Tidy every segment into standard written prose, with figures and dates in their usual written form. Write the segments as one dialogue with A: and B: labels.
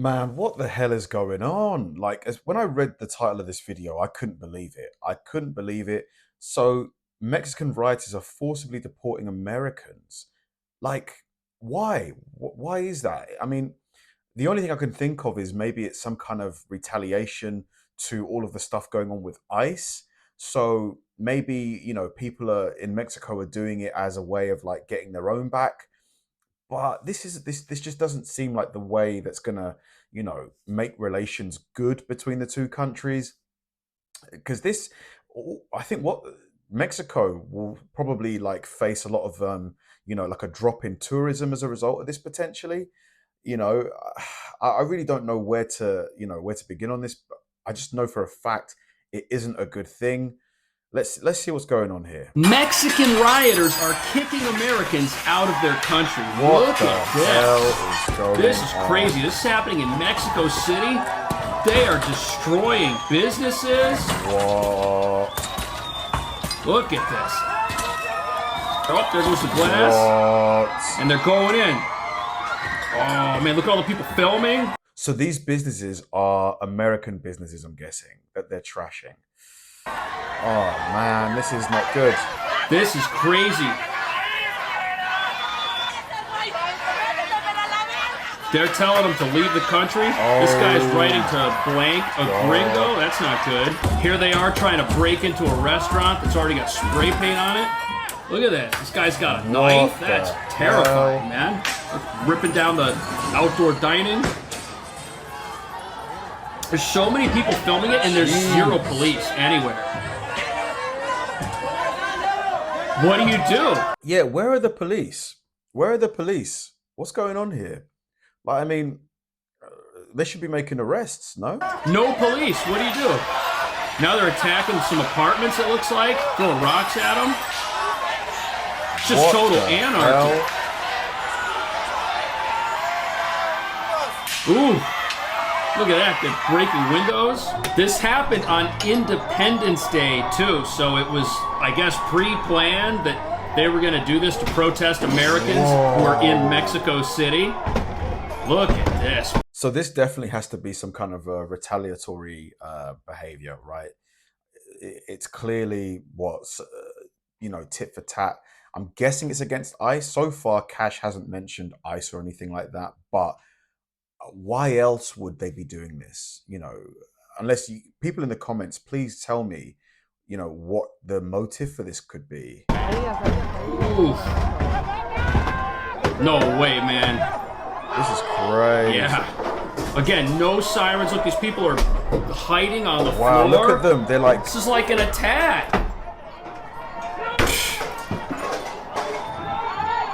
A: Man, what the hell is going on? Like, when I read the title of this video, I couldn't believe it. I couldn't believe it. So, Mexican rioters are forcibly deporting Americans. Like, why? Why is that? I mean, the only thing I can think of is maybe it's some kind of retaliation to all of the stuff going on with ICE. So maybe, people are in Mexico are doing it as a way of like getting their own back. But this just doesn't seem like the way that's gonna, make relations good between the two countries. Because I think what Mexico will probably like face a lot of, like a drop in tourism as a result of this potentially. You know, I really don't know where to begin on this. But I just know for a fact it isn't a good thing. Let's see what's going on here.
B: Mexican rioters are kicking Americans out of their country.
A: What
B: Look
A: the
B: at
A: hell
B: this.
A: is going
B: This is
A: on?
B: crazy. This is happening in Mexico City. They are destroying businesses.
A: What?
B: Look at this. Oh, there goes the glass.
A: What?
B: And they're going in. Oh, man, look at all the people filming.
A: So these businesses are American businesses, I'm guessing, that they're trashing. Oh man, this is not good.
B: This is crazy. They're telling them to leave the country. This guy's writing to blank a gringo. That's not good. Here they are trying to break into a restaurant that's already got spray paint on it. Look at this. This guy's got a knife. That's terrifying, man. Ripping down the outdoor dining. There's so many people filming it, and there's zero police anywhere. What do you do?
A: Yeah, where are the police? Where are the police? What's going on here? Like, I mean, they should be making arrests, no?
B: No police. What do you do? Now they're attacking some apartments, it looks like. Throwing rocks at them. It's just total anarchy. Ooh. Look at that, they're breaking windows. This happened on Independence Day too, so it was, I guess, pre-planned that they were gonna do this to protest Americans who are in Mexico City. Look at this.
A: So this definitely has to be some kind of a retaliatory behavior, right? It's clearly what's, tit for tat. I'm guessing it's against ICE. So far, Cash hasn't mentioned ICE or anything like that, but why else would they be doing this? Unless people in the comments, please tell me, what the motive for this could be.
B: Ooh. No way, man.
A: This is crazy.
B: Yeah. Again, no sirens. Look, these people are hiding on the floor.
A: Wow, look at them. They're like...
B: This is like an attack.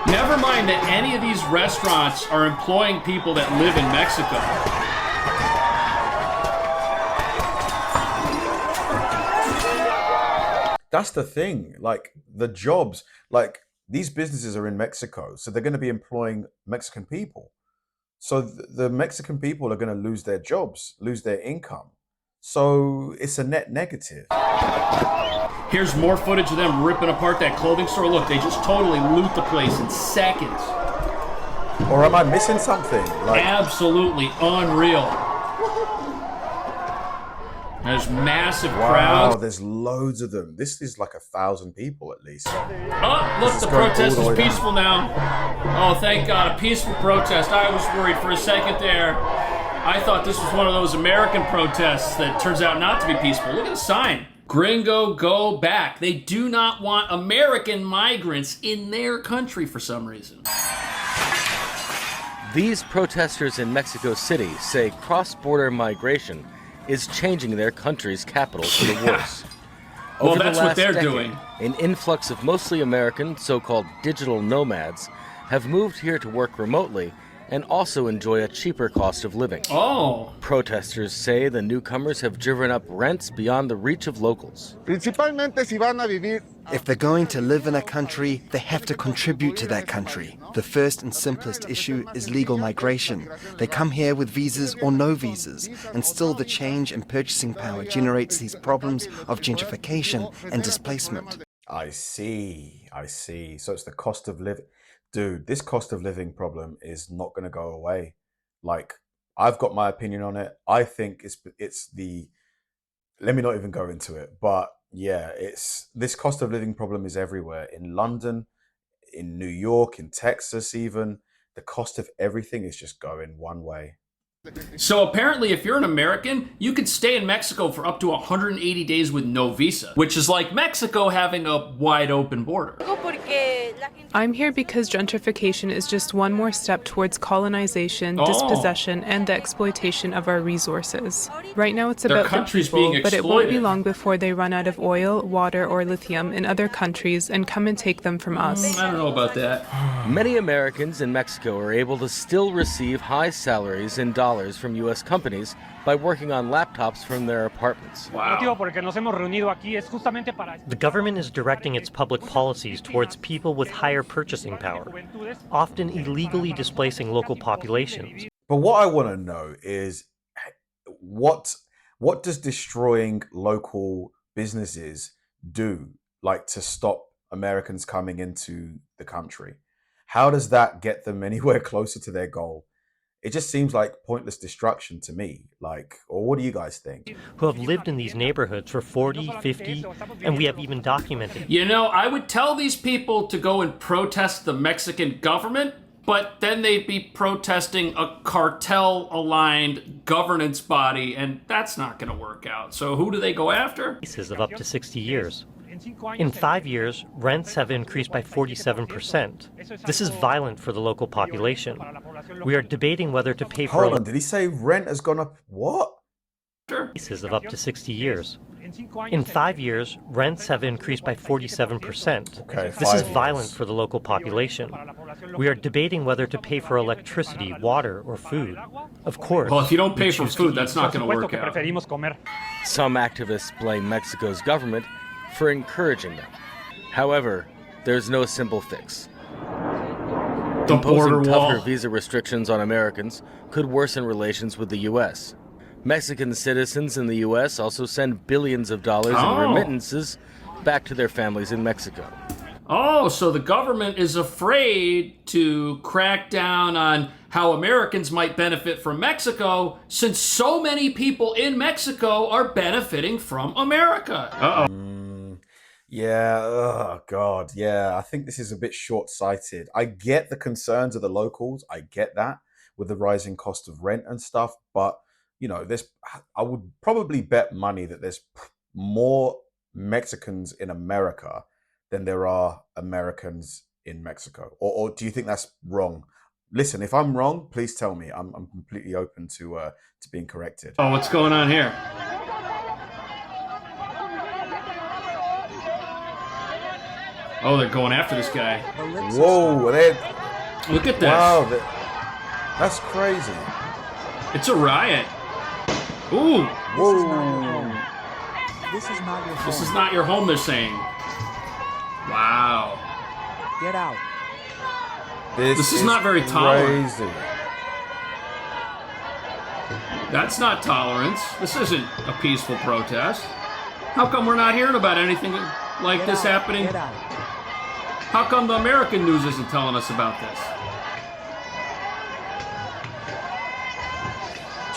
B: Never mind that any of these restaurants are employing people that live in Mexico.
A: That's the thing. Like, the jobs, like, these businesses are in Mexico, so they're going to be employing Mexican people. So the Mexican people are going to lose their jobs, lose their income. So it's a net negative.
B: Here's more footage of them ripping apart that clothing store. Look, they just totally loot the place in seconds.
A: Or am I missing something? Like,
B: absolutely unreal. There's massive
A: wow,
B: crowds.
A: There's loads of them. This is like 1,000 people at least.
B: Oh, look, the protest is peaceful now. Oh, thank God, a peaceful protest. I was worried for a second there. I thought this was one of those American protests that turns out not to be peaceful. Look at the sign. Gringo, go back. They do not want American migrants in their country for some reason.
C: These protesters in Mexico City say cross-border migration is changing their country's capital for the worse.
B: Well, that's what they're doing.
C: An influx of mostly American, so-called digital nomads, have moved here to work remotely and also enjoy a cheaper cost of living.
B: Oh.
C: Protesters say the newcomers have driven up rents beyond the reach of locals.
D: If they're going to live in a country, they have to contribute to that country. The first and simplest issue is legal migration. They come here with visas or no visas, and still the change in purchasing power generates these problems of gentrification and displacement.
A: I see. So it's the cost of living. Dude, this cost of living problem is not going to go away. Like, I've got my opinion on it. I think it's the, let me not even go into it, but yeah, it's this cost of living problem is everywhere in London, in New York, in Texas, even the cost of everything is just going one way.
B: So apparently, if you're an American, you could stay in Mexico for up to 180 days with no visa, which is like Mexico having a wide open border.
E: I'm here because gentrification is just one more step towards colonization, dispossession, and the exploitation of our resources. Right now it's about the people, but it won't be long before they run out of oil, water, or lithium in other countries and come and take them from us.
B: I don't know about that.
C: Many Americans in Mexico are able to still receive high salaries in dollars from U.S. companies by working on laptops from their apartments.
B: Wow.
F: The government is directing its public policies towards people with higher purchasing power, often illegally displacing local populations.
A: But what I want to know is what does destroying local businesses do, like to stop Americans coming into the country? How does that get them anywhere closer to their goal? It just seems like pointless destruction to me. Like, or what do you guys think?
F: Who have lived in these neighborhoods for 40, 50, and we have even documented.
B: You know, I would tell these people to go and protest the Mexican government, but then they'd be protesting a cartel-aligned governance body, and that's not going to work out. So who do they go after?
F: Cases of up to 60 years. In 5 years, rents have increased by 47%. This is violent for the local population. We are debating whether to pay for...
A: Hold on, did he say rent has gone up? What?
F: Cases of up to 60 years. In 5 years, rents have increased by 47%.
A: Okay,
F: this is violent for the local population. We are debating whether to pay for electricity, water, or food. Of course.
B: Well, if you don't pay for food, that's not going to work out.
C: Some activists blame Mexico's government for encouraging them. However, there's no simple fix.
B: The border
C: Imposing
B: wall.
C: tougher visa restrictions on Americans could worsen relations with the U.S. Mexican citizens in the U.S. also send billions of dollars in remittances back to their families in Mexico.
B: Oh, so the government is afraid to crack down on how Americans might benefit from Mexico, since so many people in Mexico are benefiting from America. Uh-oh.
A: Yeah, oh God, yeah. I think this is a bit short-sighted. I get the concerns of the locals. I get that with the rising cost of rent and stuff. But, you know, I would probably bet money that there's more Mexicans in America than there are Americans in Mexico. Or do you think that's wrong? Listen, if I'm wrong, please tell me. I'm completely open to being corrected.
B: Oh, what's going on here? Oh, they're going after this guy.
A: Whoa,
B: Look at this.
A: wow, that's crazy.
B: It's a riot. Ooh.
A: Whoa.
G: This is not your home.
B: This is not your home, they're saying. Wow.
G: Get out.
B: This is not very tolerant.
A: Crazy.
B: That's not tolerance. This isn't a peaceful protest. How come we're not hearing about anything like this happening?
G: Get out.
B: How come the American news isn't telling us about this?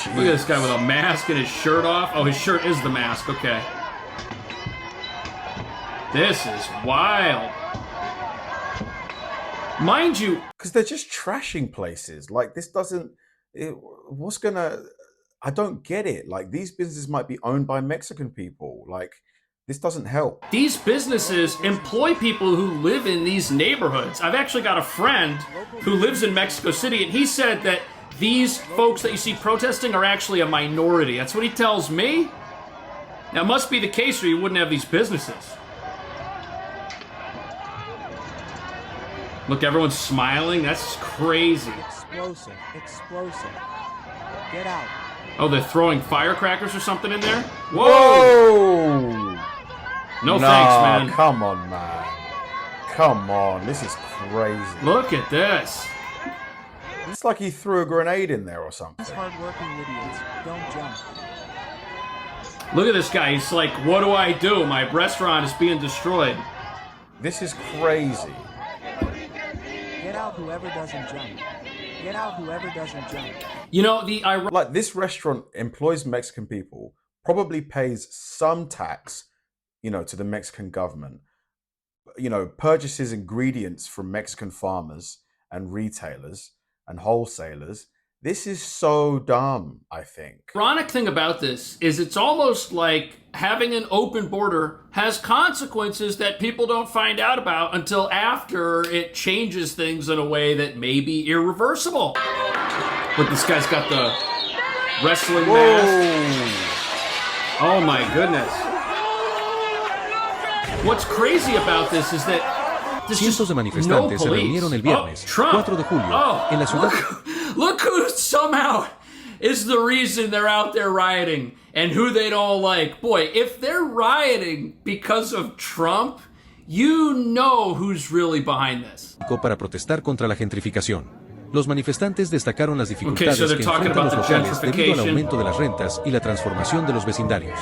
A: Jeez.
B: Look at this guy with a mask and his shirt off. Oh, his shirt is the mask. Okay. This is wild. Mind you,
A: Because they're just trashing places. Like, this doesn't... what's gonna... I don't get it. Like, these businesses might be owned by Mexican people. Like, this doesn't help.
B: these businesses employ people who live in these neighborhoods. I've actually got a friend who lives in Mexico City, and he said that these folks that you see protesting are actually a minority. That's what he tells me. Now, it must be the case or you wouldn't have these businesses. Look, everyone's smiling. That's crazy.
G: Explosive. Explosive. Get out.
B: Oh, they're throwing firecrackers or something in there?
A: Whoa!
B: No
A: Nah,
B: thanks, man.
A: come on, man. Come on. This is crazy.
B: Look at this.
A: It's like he threw a grenade in there or something.
G: These hardworking idiots. Don't jump.
B: Look at this guy. He's like, what do I do? My restaurant is being destroyed.
A: This is crazy.
G: Get out, whoever doesn't jump. Get out whoever doesn't jump.
B: You know,
A: like this restaurant employs Mexican people, probably pays some tax, you know, to the Mexican government, you know, purchases ingredients from Mexican farmers and retailers and wholesalers. This is so dumb, I think.
B: Ironic thing about this is it's almost like having an open border has consequences that people don't find out about until after it changes things in a way that may be irreversible. But this guy's got the wrestling mask. Oh my goodness. What's crazy about this is that
H: cientos de manifestantes se reunieron el viernes, 4 de julio, en la ciudad.
B: Look who somehow is the reason they're out there rioting and who they don't like. Boy, if they're rioting because of Trump, you know who's really behind this.
H: Para protestar contra la gentrificación. Los manifestantes destacaron las dificultades que enfrentan los locales debido al aumento de las rentas y la transformación de los vecindarios.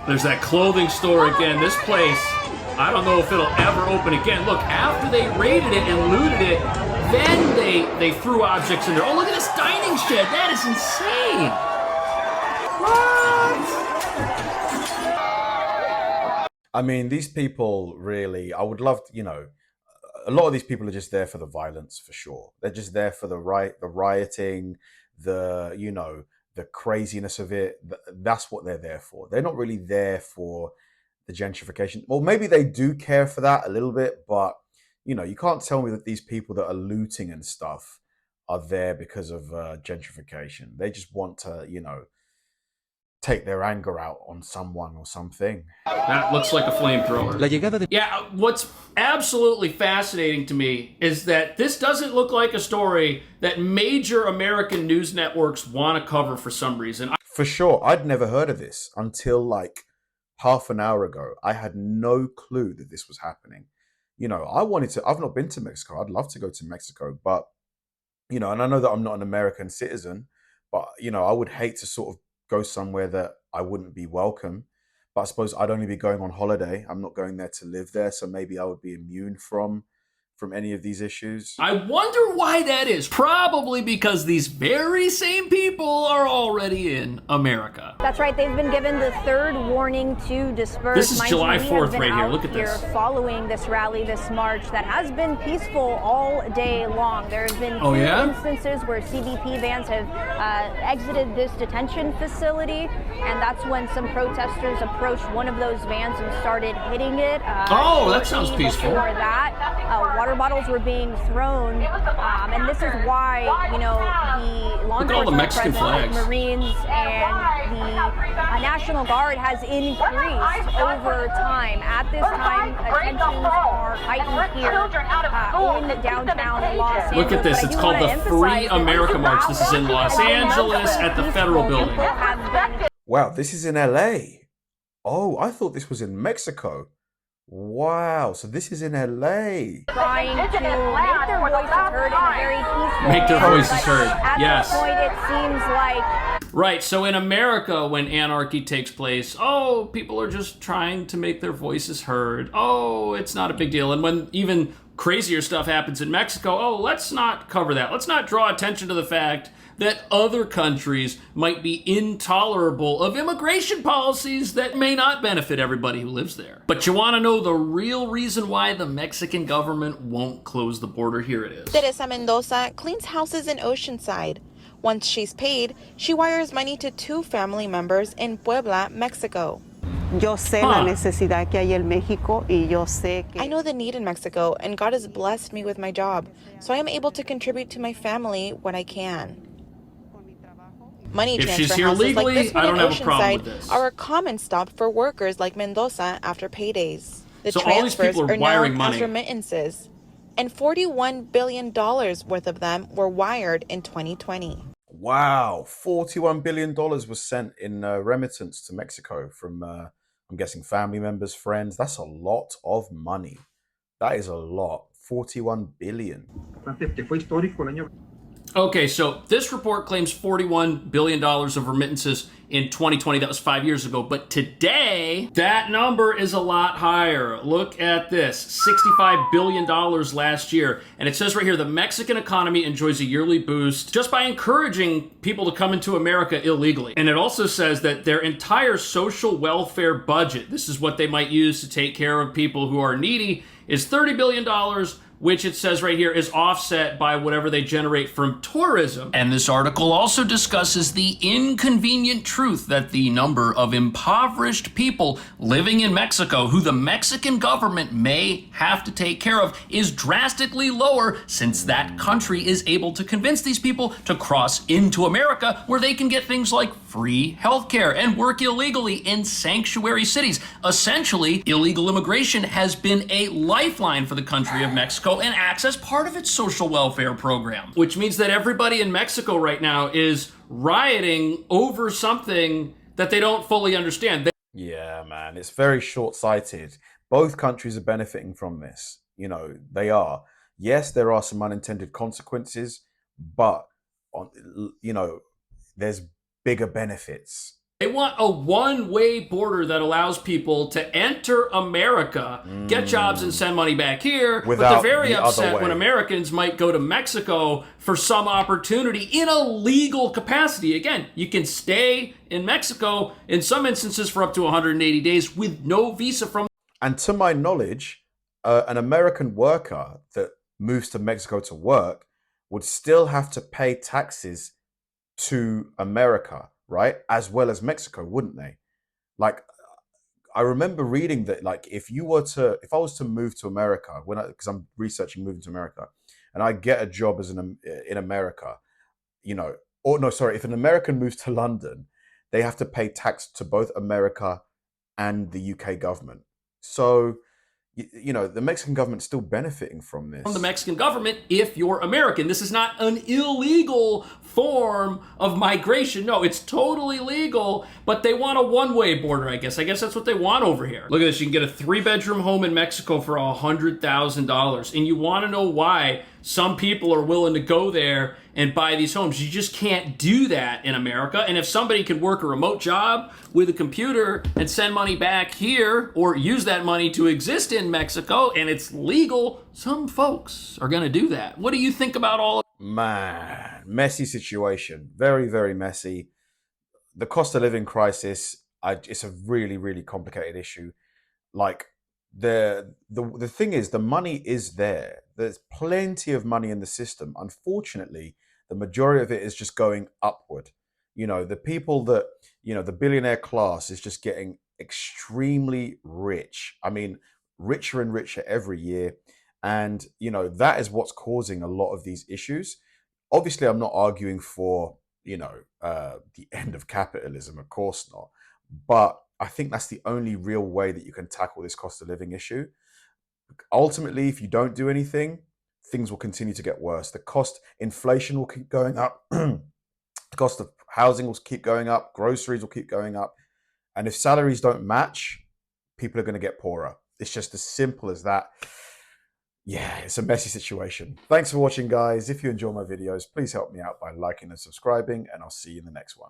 B: There's that clothing store again. This place, I don't know if it'll ever open again. Look, after they raided it and looted it, then they threw objects in there. Oh, look at this dining shed. That is insane. What?
A: I mean, these people really, I would love to, you know, a lot of these people are just there for the violence, for sure. They're just there for the rioting, the, you know, the craziness of it. That's what they're there for. They're not really there for the gentrification. Well, maybe they do care for that a little bit, but you know, you can't tell me that these people that are looting and stuff are there because of gentrification. They just want to, you know, take their anger out on someone or something.
B: That looks like a flamethrower. Yeah, what's absolutely fascinating to me is that this doesn't look like a story that major American news networks want to cover for some reason.
A: For sure. I'd never heard of this until like half an hour ago. I had no clue that this was happening. You know, I've not been to Mexico. I'd love to go to Mexico, but, you know, and I know that I'm not an American citizen, but, you know, I would hate to sort of go somewhere that I wouldn't be welcome. But I suppose I'd only be going on holiday. I'm not going there to live there. So maybe I would be immune from any of these issues.
B: I wonder why that is. Probably because these very same people are already in America.
I: That's right. They've been given the third warning to disperse.
B: This is July 4th right here. Look at this.
I: Following this rally, this march that has been peaceful all day long. There have been two instances where CBP vans have exited this detention facility, and that's when some protesters approached one of those vans and started hitting it.
B: That sounds peaceful.
I: Before that, water bottles were being thrown, and this is why, you know, the law enforcement presence, Marines, and the National Guard has increased over time. At this time, tensions are heightened here in downtown Los Angeles.
B: Look at this. It's called the Free America March. This is in Los Angeles at the Federal Building.
A: Wow, this is in LA. Oh, I thought this was in Mexico. Wow, so this is in LA.
I: Trying to make their voices heard in a very peaceful
B: Make their voices heard,
I: yes. At this point, it seems like...
B: Right, so in America, when anarchy takes place, people are just trying to make their voices heard. It's not a big deal. And when even crazier stuff happens in Mexico, let's not cover that. Let's not draw attention to the fact that other countries might be intolerable of immigration policies that may not benefit everybody who lives there. But you want to know the real reason why the Mexican government won't close the border? Here it is.
J: Teresa Mendoza cleans houses in Oceanside. Once she's paid, she wires money to 2 family members in Puebla, Mexico.
K: I know
J: the need in Mexico, and God has blessed me with my job, so I am able to contribute to my family when I can. Money transfer houses like this one in Oceanside are a common stop for workers like Mendoza after paydays. The transfers are known as remittances, and $41 billion worth of them were wired in 2020.
A: Wow, $41 billion was sent in remittance to Mexico from, I'm guessing, family members, friends. That's a lot of money. That is a lot. 41 billion.
B: Okay, so this report claims $41 billion of remittances in 2020. That was 5 years ago. But today, that number is a lot higher. Look at this, $65 billion last year. And it says right here, the Mexican economy enjoys a yearly boost just by encouraging people to come into America illegally. And it also says that their entire social welfare budget, this is what they might use to take care of people who are needy, is $30 billion, which it says right here is offset by whatever they generate from tourism. And this article also discusses the inconvenient truth that the number of impoverished people living in Mexico who the Mexican government may have to take care of is drastically lower, since that country is able to convince these people to cross into America, where they can get things like free healthcare and work illegally in sanctuary cities. Essentially, illegal immigration has been a lifeline for the country of Mexico and acts as part of its social welfare program. Which means that everybody in Mexico right now is rioting over something that they don't fully understand.
A: Yeah, man, it's very short-sighted. Both countries are benefiting from this. You know, they are. Yes, there are some unintended consequences, but, you know, there's bigger benefits.
B: They want a one-way border that allows people to enter America, get jobs, and send money back here. But they're very upset when Americans might go to Mexico for some opportunity in a legal capacity. Again, you can stay in Mexico in some instances for up to 180 days with no visa from.
A: And to my knowledge, an American worker that moves to Mexico to work would still have to pay taxes to America, right? As well as Mexico, wouldn't they? Like, I remember reading that, like, if I was to move to America, because I'm researching moving to America, and I get a job in America, you know, or no, sorry, if an American moves to London, they have to pay tax to both America and the UK government. So, you know, the Mexican government's still benefiting from this.
B: From the Mexican government if you're American. This is not an illegal form of migration. No, it's totally legal, but they want a one-way border, I guess. I guess that's what they want over here. Look at this. You can get a 3-bedroom home in Mexico for $100,000. And you want to know why some people are willing to go there and buy these homes. You just can't do that in America. And if somebody can work a remote job with a computer and send money back here, or use that money to exist in Mexico, and it's legal, some folks are going to do that. What do you think about all of that?
A: Man, messy situation. Very, very messy. The cost of living crisis, it's a really, really complicated issue. Like, the thing is, the money is there. There's plenty of money in the system. Unfortunately, the majority of it is just going upward. You know, the people that, you know, the billionaire class is just getting extremely rich. I mean, richer and richer every year. And, you know, that is what's causing a lot of these issues. Obviously, I'm not arguing for, you know, the end of capitalism, of course not. But I think that's the only real way that you can tackle this cost of living issue. Ultimately, if you don't do anything, things will continue to get worse. Inflation will keep going up. The cost of housing will keep going up. Groceries will keep going up. And if salaries don't match, people are going to get poorer. It's just as simple as that. Yeah, it's a messy situation. Thanks for watching, guys. If you enjoy my videos, please help me out by liking and subscribing, and I'll see you in the next one.